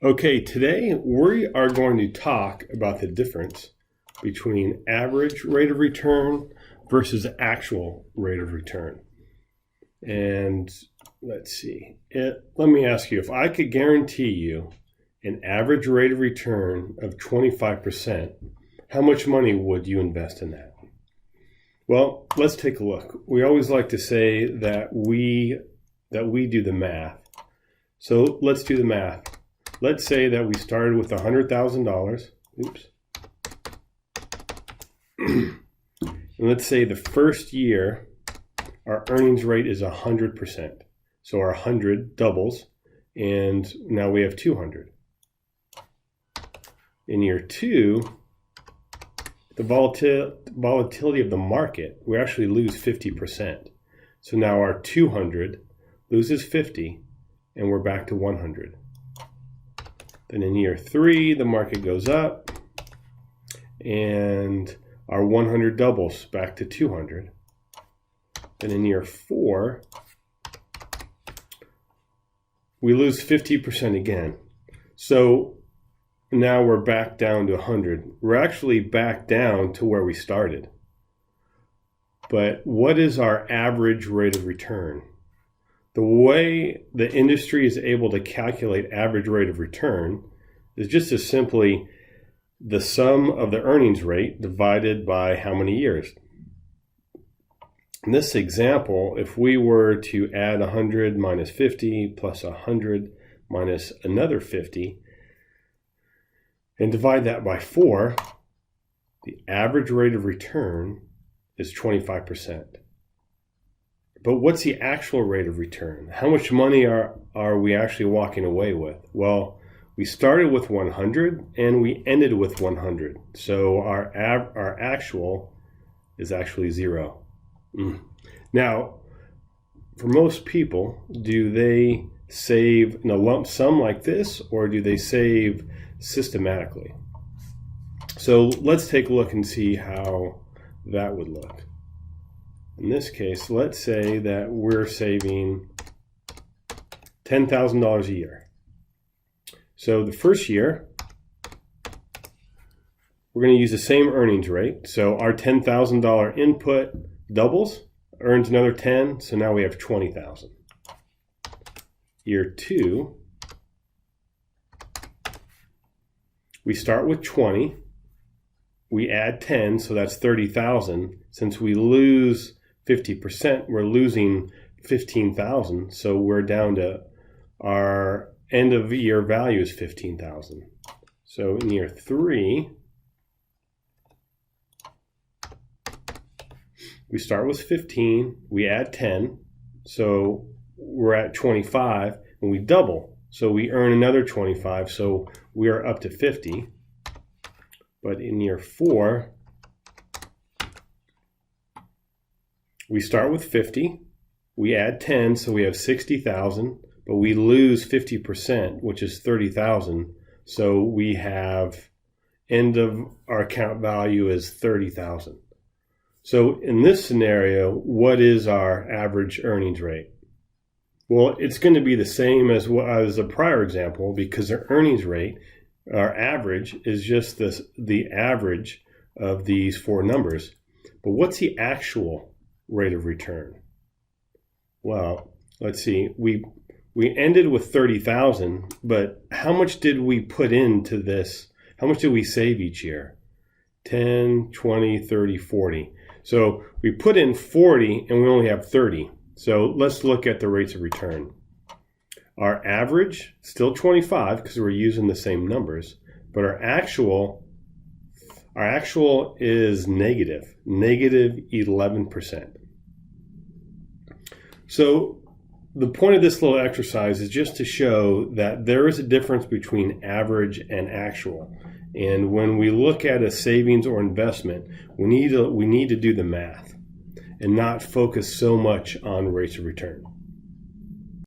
Okay, today we are going to talk about the difference between average rate of return versus actual rate of return. And let's see, let me ask you, if I could guarantee you an average rate of return of 25%, how much money would you invest in that? Well, let's take a look. We always like to say that we do the math. So let's do the math. Let's say that we started with $100,000. Oops. And let's say the first year our earnings rate is 100%. So our 100 doubles, and now we have 200. In year two, the volatility of the market, we actually lose 50%. So now our 200 loses 50, and we're back to 100. Then in year three, the market goes up, and our 100 doubles back to 200. Then in year four, we lose 50% again. So now we're back down to 100. We're actually back down to where we started. But what is our average rate of return? The way the industry is able to calculate average rate of return is just as simply the sum of the earnings rate divided by how many years. In this example, if we were to add 100 minus 50 plus 100 minus another 50 and divide that by 4, the average rate of return is 25%. But what's the actual rate of return? How much money are we actually walking away with? Well, we started with 100 and we ended with 100. So our actual is actually 0. Now, for most people, do they save in a lump sum like this, or do they save systematically? So let's take a look and see how that would look. In this case, let's say that we're saving $10,000 a year. So the first year, we're going to use the same earnings rate. So our $10,000 input doubles, earns another 10, so now we have 20,000. Year two, we start with 20, we add 10, so that's 30,000. Since we lose 50%, we're losing 15,000, so we're down to our end of year value is 15,000. So in year three, we start with 15, we add 10, so we're at 25, and we double. So we earn another 25, so we are up to 50. But in year four, we start with 50, we add 10, so we have 60,000, but we lose 50%, which is 30,000. So we have end of our account value is 30,000. So in this scenario, what is our average earnings rate? Well, it's going to be the same as the prior example, because our earnings rate, our average, is just the average of these four numbers. But what's the actual rate of return? Well, let's see. We ended with 30,000, but how much did we put into this? How much did we save each year? 10, 20, 30, 40. So we put in 40 and we only have 30. So let's look at the rates of return. Our average, still 25 because we're using the same numbers, but our actual is negative 11%. So the point of this little exercise is just to show that there is a difference between average and actual. And when we look at a savings or investment, we need to do the math and not focus so much on rates of return.